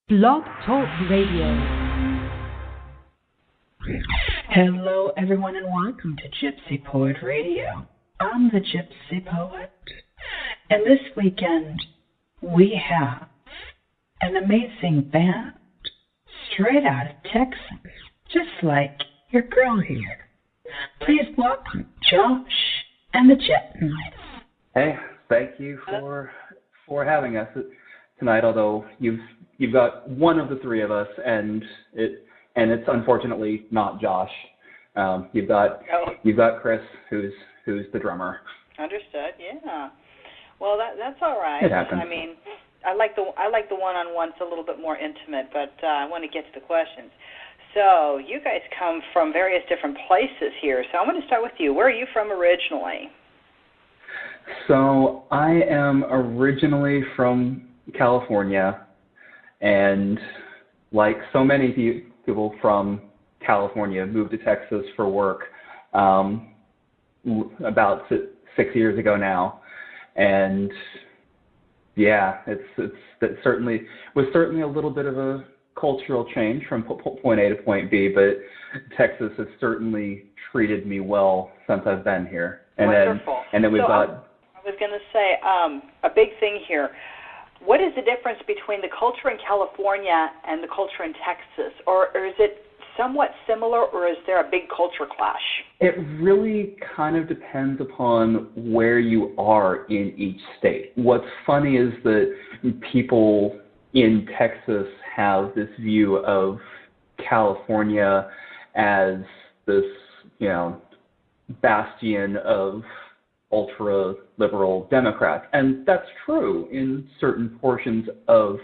Blog Talk Radio. Hello, everyone, and welcome to Gypsy Poet Radio. I'm the Gypsy Poet, and this weekend we have an amazing band straight out of Texas, just like your girl here. Please welcome Josh and the Jet Knights. Hey, thank you for having us tonight. Although you've got one of the three of us, and it's unfortunately not Josh. You've got Chris, who's the drummer. Understood. Yeah. Well, that's all right. It happens. I mean, I like the one-on-one. It's a little bit more intimate, but I want to get to the questions. So you guys come from various different places here. So I want to start with you. Where are you from originally? So I am originally from California, and like so many people from California, moved to Texas for work about 6 years ago now, and yeah, it was certainly a little bit of a cultural change from point A to point B, but Texas has certainly treated me well since I've been here. And Wonderful. Then we've got. I was going to say a big thing here. What is the difference between the culture in California and the culture in Texas? Or is it somewhat similar, or is there a big culture clash? It really kind of depends upon where you are in each state. What's funny is that people in Texas have this view of California as this, bastion of ultra-liberal Democrats. And that's true in certain portions of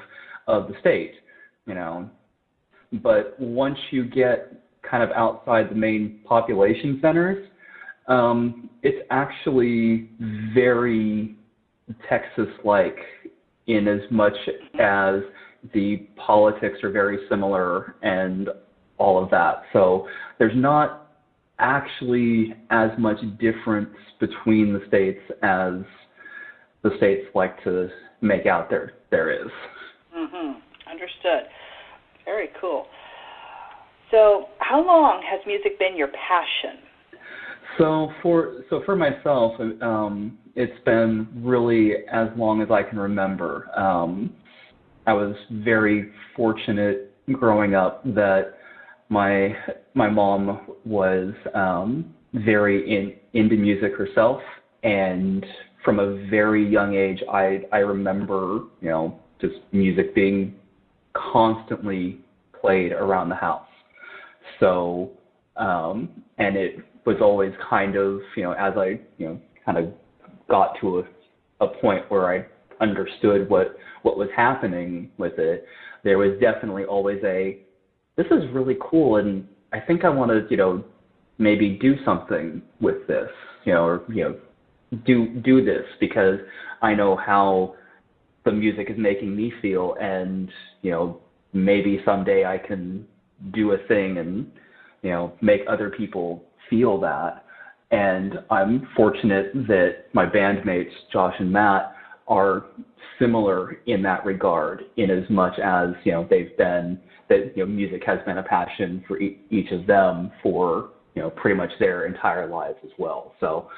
the state, But once you get kind of outside the main population centers, it's actually very Texas-like in as much as the politics are very similar and all of that. So there's not actually as much difference between the states as the states like to make out there is. Mm-hmm. Understood. Very cool. So how long has music been your passion? So for myself, it's been really as long as I can remember. I was very fortunate growing up that my mom was very into music herself, and from a very young age, I remember just music being constantly played around the house. So and it was always kind of as I kind of got to a point where I understood what was happening with it, there was definitely always this is really cool, and I think I want to, maybe do something with this, or, do this because I know how the music is making me feel, and, maybe someday I can do a thing and, make other people feel that. And I'm fortunate that my bandmates, Josh and Matt, are similar in that regard, in as much as, they've been, that music has been a passion for each of them for pretty much their entire lives as well. So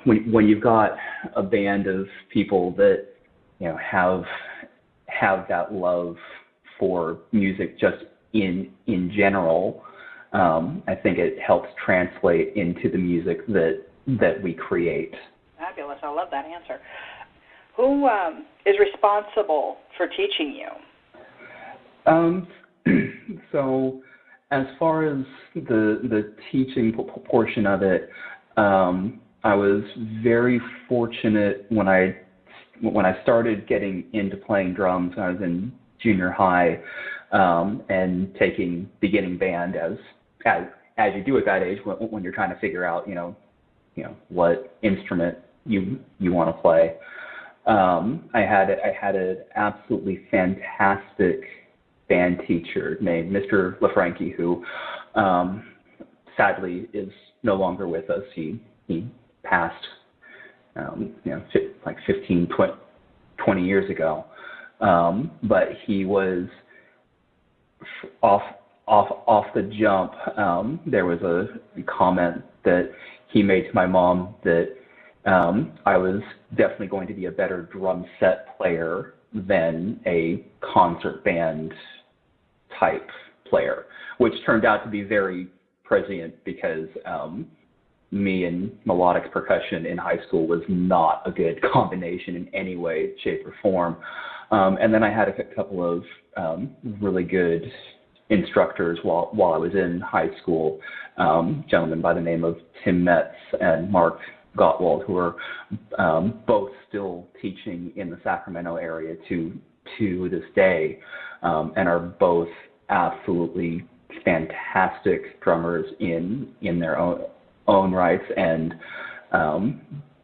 when you've got a band of people that have that love for music just in general, I think it helps translate into the music that we create. Fabulous. I love that answer. Who is responsible for teaching you? So as far as the teaching portion of it, I was very fortunate when I started getting into playing drums when I was in junior high, and taking beginning band as you do at that age when you're trying to figure out what instrument you want to play. I had an absolutely fantastic band teacher named Mr. LaFranchi, who sadly is no longer with us. He passed, like 15, 20 years ago. But he was off the jump, there was a comment that he made to my mom that I was definitely going to be a better drum set player than a concert band type player, which turned out to be very prescient because me and melodic percussion in high school was not a good combination in any way, shape, or form. And then I had a couple of really good instructors while I was in high school, gentlemen by the name of Tim Metz and Mark Gottwald, who are both still teaching in the Sacramento area to this day, and are both absolutely fantastic drummers in their own rights, and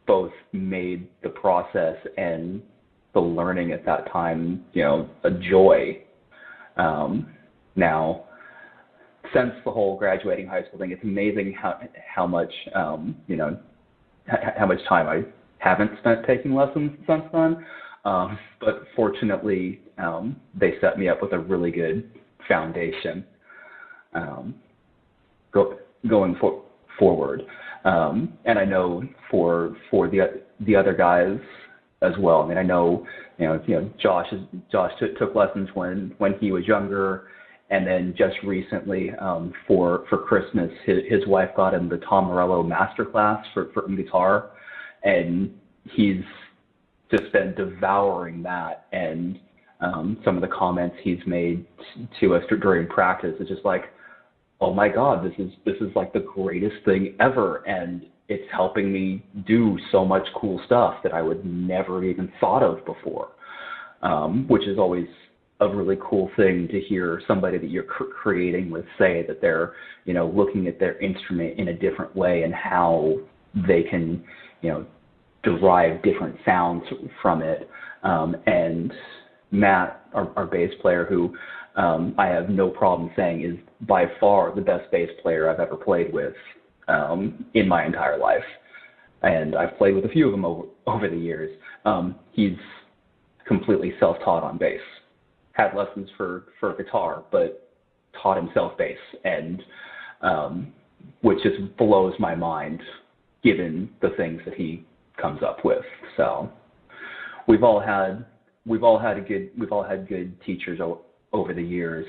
both made the process and the learning at that time, a joy. Now, since the whole graduating high school thing, it's amazing how much how much time I haven't spent taking lessons since then. But fortunately, they set me up with a really good foundation going forward. And I know for the other guys as well. I mean, I know Josh took lessons when he was younger, and then just recently for Christmas, his wife got him the Tom Morello masterclass for guitar, and he's just been devouring that. And some of the comments he's made to us during practice is just like, oh my God, this is like the greatest thing ever, and it's helping me do so much cool stuff that I would never even thought of before, which is always a really cool thing to hear somebody that you're creating with say that they're, looking at their instrument in a different way and how they can, derive different sounds from it. And Matt, our bass player, who I have no problem saying is by far the best bass player I've ever played with in my entire life. And I've played with a few of them over the years. He's completely self-taught on bass. Had lessons for guitar, but taught himself bass, and which just blows my mind given the things that he comes up with. So we've all had good teachers over the years,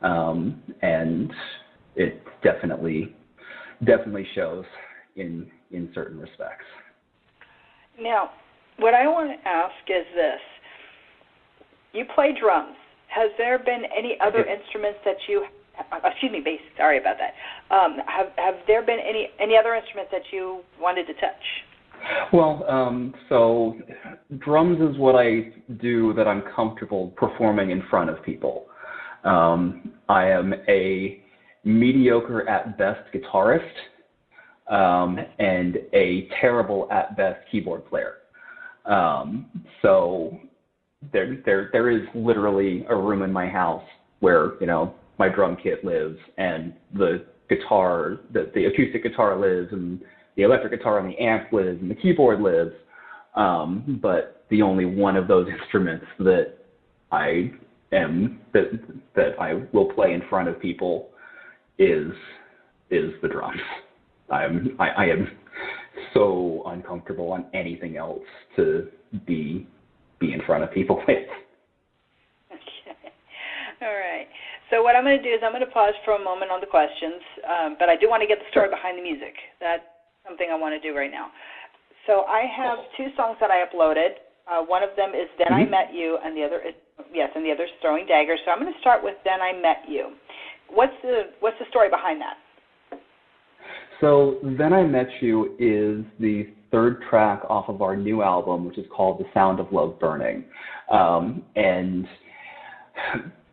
and it definitely shows in certain respects. Now, what I want to ask is this. You play drums. Has there been any other instruments that you, bass, sorry about that. Have there been any other instruments that you wanted to touch? Well, so drums is what I do that I'm comfortable performing in front of people. I am a mediocre at best guitarist, and a terrible at best keyboard player. So there is literally a room in my house where, my drum kit lives, and the guitar, the acoustic guitar lives, and the electric guitar and the amp lives, and the keyboard lives. But the only one of those instruments that I will play in front of people is the drums. I am so uncomfortable on anything else to be in front of people with. Okay. All right. So what I'm going to do is I'm going to pause for a moment on the questions, but I do want to get the story behind the music. That's something I want to do right now. So I have two songs that I uploaded. One of them is Then I Met You, and the other is Throwing Daggers. So I'm going to start with Then I Met You. What's the story behind that? So Then I Met You is the third track off of our new album, which is called The Sound of Love Burning. And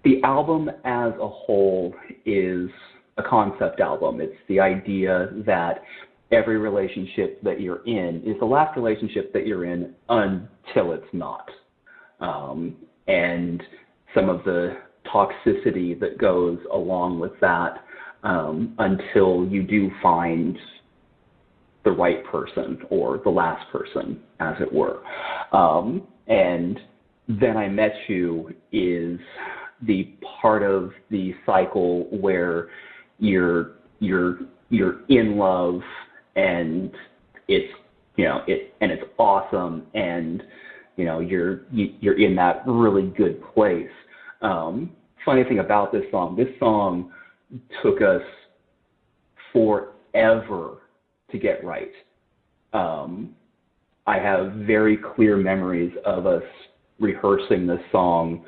the album as a whole is a concept album. It's the idea that every relationship that you're in is the last relationship that you're in until it's not. And some of the toxicity that goes along with that until you do find the right person or the last person, as it were. And Then I Met You is the part of the cycle where you're in love and it's it's awesome, and you're in that really good place. Funny thing about this song took us forever to get right. I have very clear memories of us rehearsing this song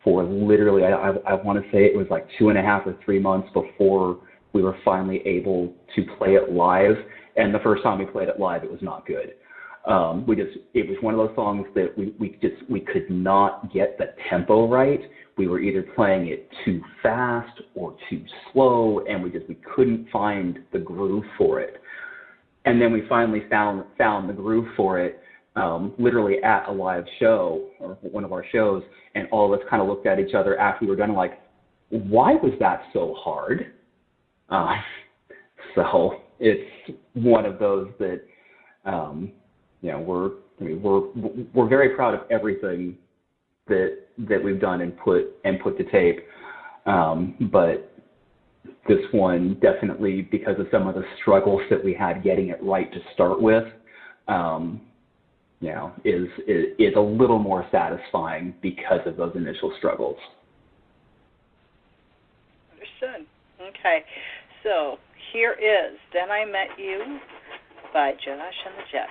for literally, I want to say it was like 2.5 or 3 months before we were finally able to play it live. And the first time we played it live, it was not good. It was one of those songs that we could not get the tempo right. We were either playing it too fast or too slow, and we couldn't find the groove for it. And then we finally found the groove for it, literally at a live show or one of our shows, and all of us kind of looked at each other after we were done, like, why was that so hard? So it's one of those that we're very proud of everything that we've done and put to tape, but this one definitely, because of some of the struggles that we had getting it right to start with, is a little more satisfying because of those initial struggles. Understood. Okay, so here is "Then I Met You" by Josh and the Jet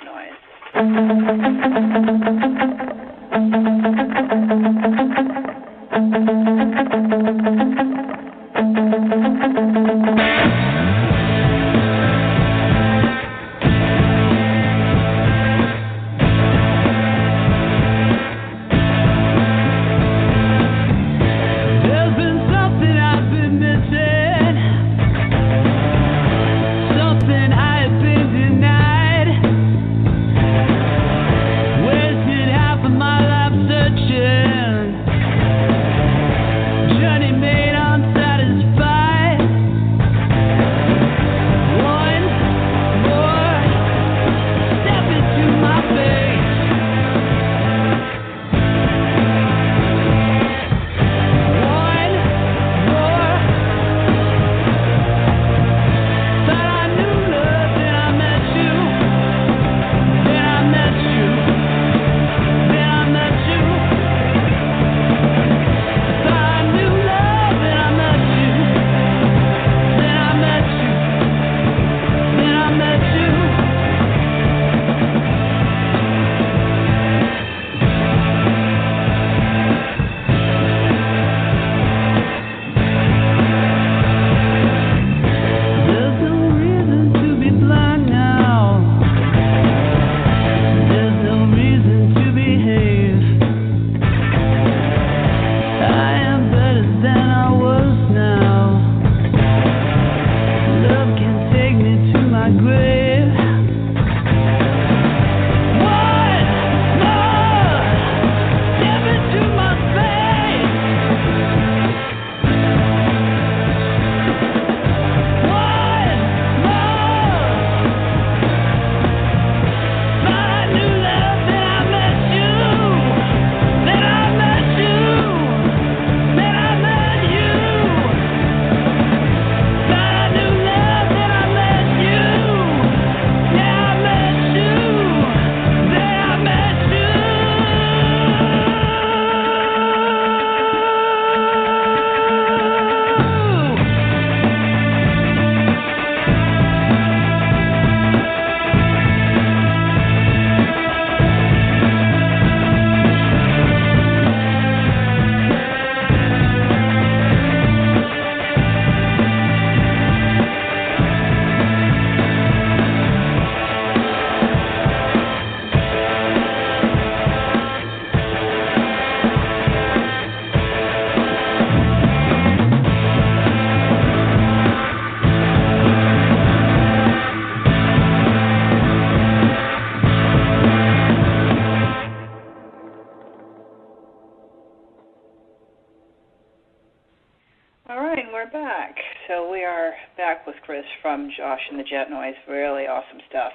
from Josh and the Jet Noise. Really awesome stuff.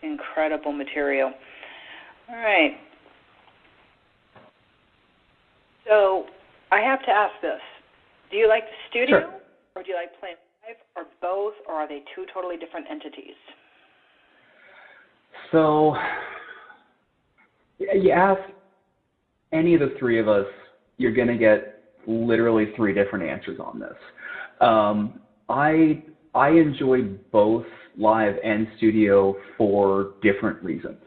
Incredible material. All right. So I have to ask this. Do you like the studio, Sure. or do you like playing live, or both, or are they two totally different entities? So, you ask any of the three of us, you're going to get literally three different answers on this. I enjoy both live and studio for different reasons.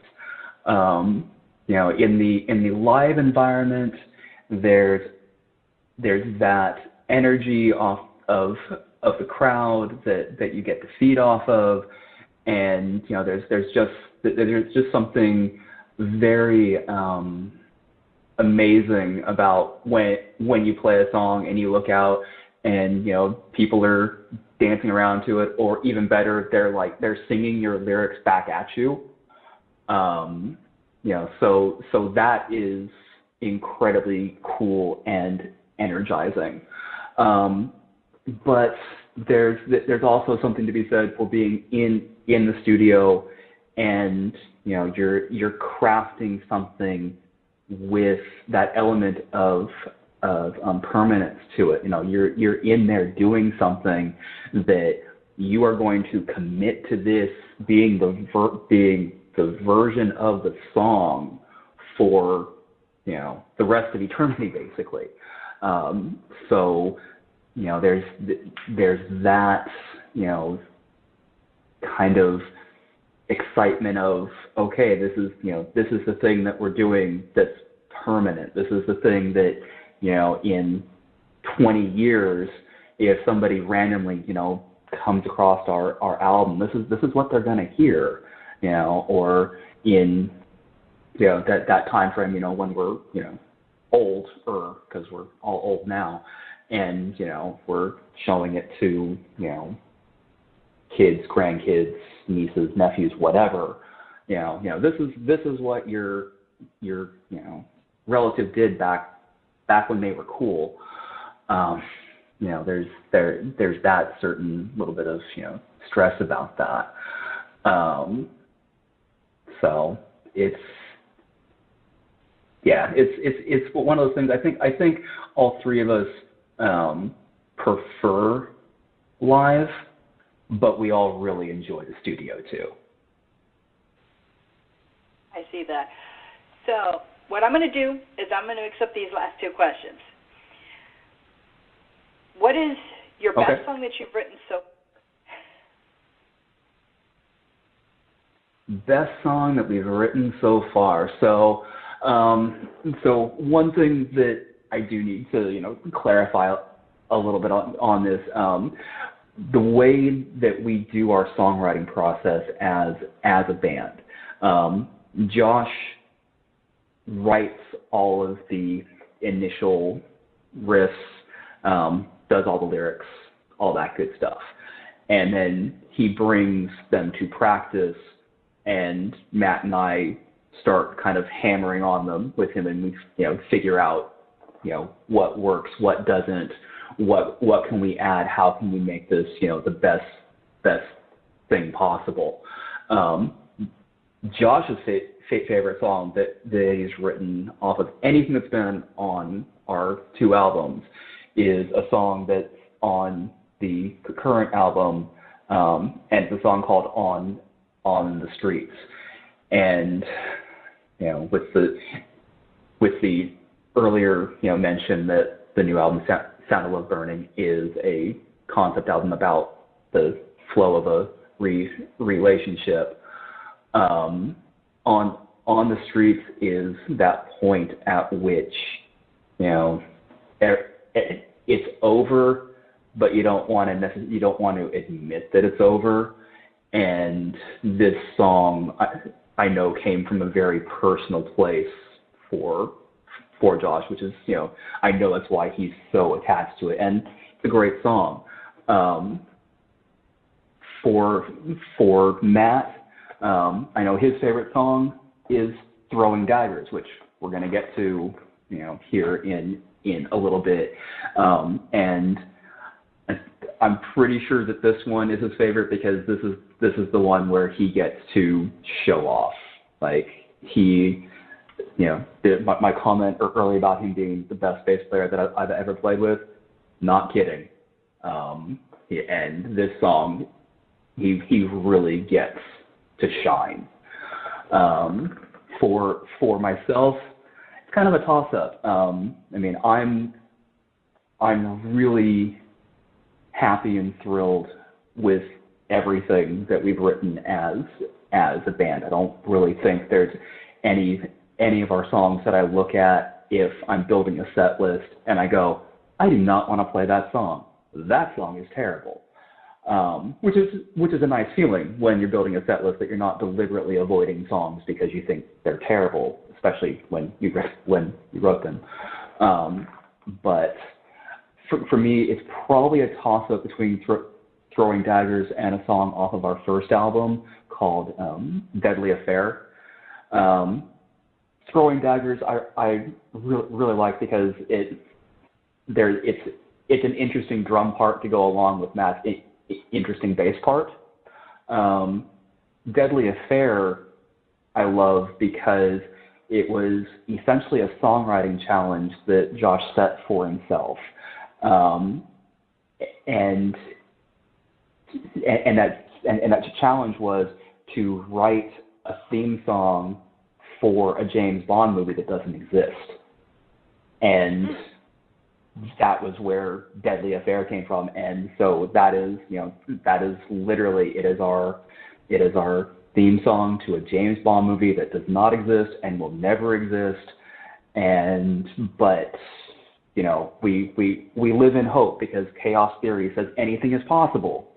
In the live environment, there's that energy of the crowd that you get to feed off of, and there's just something very amazing about when you play a song and you look out and people are dancing around to it, or even better, they're singing your lyrics back at you. So that is incredibly cool and energizing. But there's also something to be said for being in the studio, and you're crafting something with that element of permanence to it. You're in there doing something that you are going to commit to this being the version of the song for the rest of eternity, basically. So there's that kind of excitement of, okay, this is the thing that we're doing that's permanent. This is the thing that in 20 years, if somebody randomly comes across our album, this is what they're going to hear. Or in that time frame, when we're old, because we're all old now, and we're showing it to kids, grandkids, nieces, nephews, whatever. This is what your relative did back when they were cool. There's that certain little bit of stress about that. So it's one of those things. I think all three of us prefer live, but we all really enjoy the studio too. I see that. So what I'm going to do is I'm going to mix up these last two questions. What is your best song that you've written so far? Best song that we've written so far. So one thing that I do need to clarify a little bit on this, the way that we do our songwriting process as a band. Josh writes all of the initial riffs, does all the lyrics, all that good stuff, and then he brings them to practice, and Matt and I start kind of hammering on them with him, and we figure out what works, what doesn't, what can we add, how can we make this the best thing possible. Josh's favorite song that he's written off of anything that's been on our two albums is a song that's on the current album, and it's a song called On the Streets. And with the earlier mention that the new album Sound of Love Burning is a concept album about the flow of a relationship. On the Streets is that point at which it's over, but you don't want to admit that it's over. And this song, I know, came from a very personal place for Josh, which is I know that's why he's so attached to it, and it's a great song. For Matt, I know his favorite song is Throwing Daggers, which we're going to get to here in a little bit, and I'm pretty sure that this one is his favorite because this is the one where he gets to show off. Like, he my comment earlier about him being the best bass player that I've ever played with, not kidding. And this song, he really gets to shine. For myself, it's kind of a toss-up. I'm really happy and thrilled with everything that we've written as a band. I don't really think there's any of our songs that I look at if I'm building a set list and I go, I do not want to play that song. That song is terrible. Which is a nice feeling when you're building a set list, that you're not deliberately avoiding songs because you think they're terrible, especially when you wrote them. But for me, it's probably a toss-up between Throwing Daggers and a song off of our first album called Deadly Affair. Throwing Daggers I really like because it's an interesting drum part to go along with Matt's interesting bass part. Deadly Affair I love because it was essentially a songwriting challenge that Josh set for himself. And that challenge was to write a theme song for a James Bond movie that doesn't exist. And that was where Deadly Affair came from. And so that is literally, it is our theme song to a James Bond movie that does not exist and will never exist. But we live in hope because Chaos Theory says anything is possible,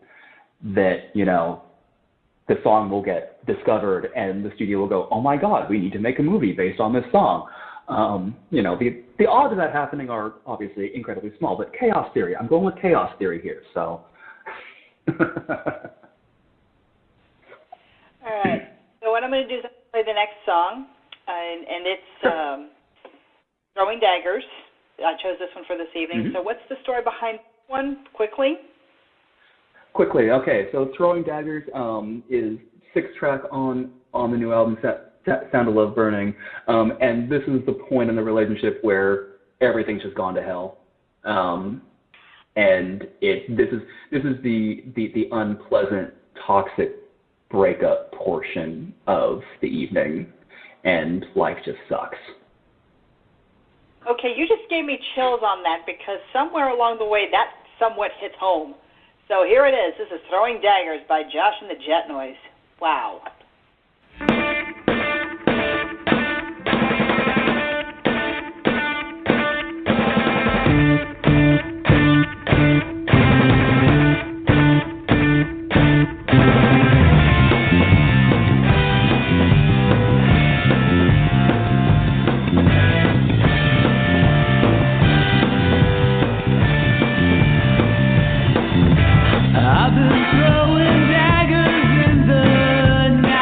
that, the song will get discovered and the studio will go, oh my God, we need to make a movie based on this song. The odds of that happening are obviously incredibly small, but Chaos Theory, I'm going with Chaos Theory here, so. All right. So what I'm going to do is play the next song, and it's Throwing Daggers. I chose this one for this evening. Mm-hmm. So what's the story behind this one, quickly? Quickly, okay. So Throwing Daggers is 6-track on the new album, Sound of Love Burning, and this is the point in the relationship where everything's just gone to hell, and this is the unpleasant, toxic breakup portion of the evening, and life just sucks. Okay, you just gave me chills on that because somewhere along the way that somewhat hits home. So here it is. This is Throwing Daggers by Josh and the Jet Noise. Wow. I've been throwing daggers in the night.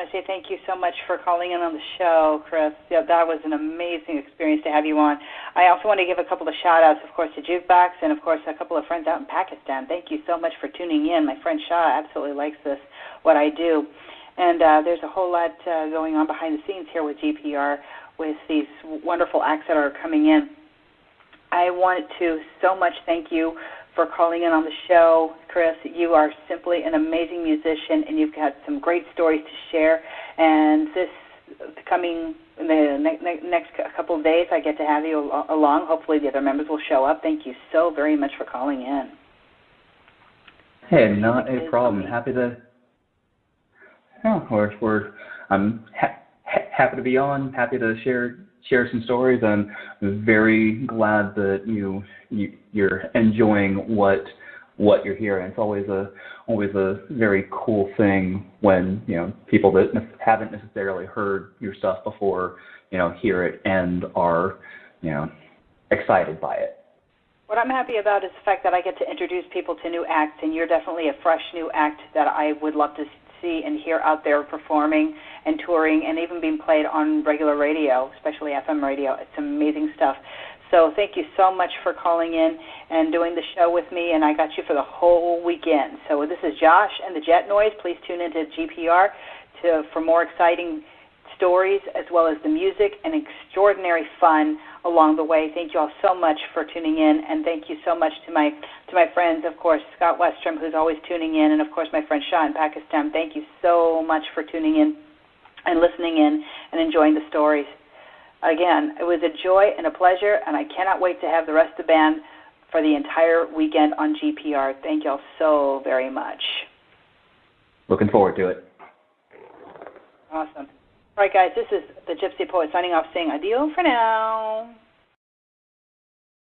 to say thank you so much for calling in on the show, Chris. Yeah, that was an amazing experience to have you on. I also want to give a couple of shout-outs, of course, to Jukebox and, of course, a couple of friends out in Pakistan. Thank you so much for tuning in. My friend Shah absolutely likes what I do. And there's a whole lot going on behind the scenes here with GPR with these wonderful acts that are coming in. I want to so much thank you for calling in on the show, Chris. You are simply an amazing musician, and you've got some great stories to share. And this coming in the next couple of days, I get to have you along. Hopefully the other members will show up. Thank you so very much for calling in. Hey, not a problem. Happy to. I'm happy to be on. Happy to share some stories. I'm very glad that you're enjoying what you're hearing. It's always a very cool thing when people that haven't necessarily heard your stuff before hear it and are excited by it. What I'm happy about is the fact that I get to introduce people to new acts, and you're definitely a fresh new act that I would love to see and hear out there performing and touring and even being played on regular radio, especially FM radio. It's amazing stuff. So thank you so much for calling in and doing the show with me, and I got you for the whole weekend. So this is Josh and the Jet Noise. Please tune into GPR for more exciting stories as well as the music and extraordinary fun along the way. Thank you all so much for tuning in, and thank you so much to my friends, of course, Scott Westrom, who's always tuning in, and of course my friend Shah in Pakistan. Thank you so much for tuning in and listening in and enjoying the stories. Again, it was a joy and a pleasure, and I cannot wait to have the rest of the band for the entire weekend on GPR. Thank you all so very much. Looking forward to it. Awesome. All right, guys, this is the Gypsy Poet signing off saying adieu for now.